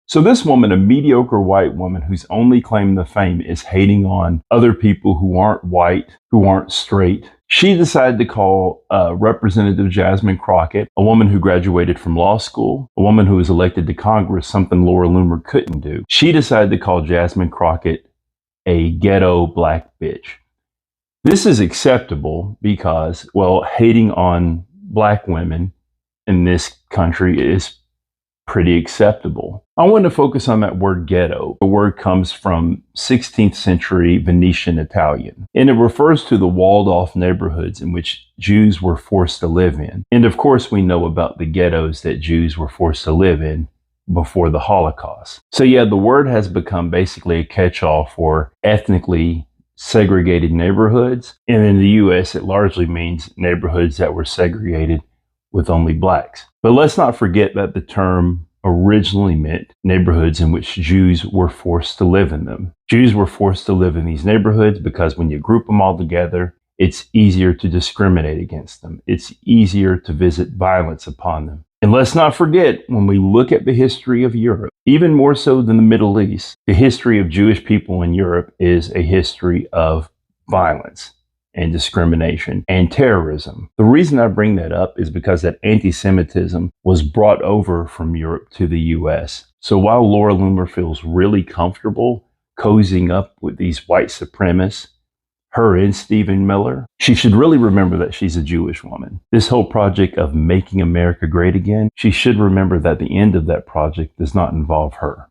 So this woman, a mediocre white woman whose only claim to fame is hating on other people who aren't white, who aren't straight, she decided to call Representative Jasmine Crockett, a woman who graduated from law school, a woman who was elected to Congress, something Laura Loomer couldn't do. She decided to call Jasmine Crockett a ghetto black bitch. This is acceptable because, well, hating on black women in this country is pretty acceptable. I want to focus on that word ghetto. The word comes from 16th century Venetian Italian, and it refers to the walled-off neighborhoods in which Jews were forced to live in. And of course, we know about the ghettos that Jews were forced to live in before the Holocaust. So yeah, the word has become basically a catch-all for ethnically segregated neighborhoods. And in the US, it largely means neighborhoods that were segregated with only blacks. But let's not forget that the term originally meant neighborhoods in which Jews were forced to live in them. Jews were forced to live in these neighborhoods because when you group them all together, it's easier to discriminate against them. It's easier to visit violence upon them. And let's not forget, when we look at the history of Europe, even more so than the Middle East, the history of Jewish people in Europe is a history of violence and discrimination and terrorism. The reason I bring that up is because that anti-Semitism was brought over from Europe to the US. So while Laura Loomer feels really comfortable cozying up with these white supremacists, her and Stephen Miller, she should really remember that she's a Jewish woman. This whole project of making America great again, she should remember that the end of that project does not involve her.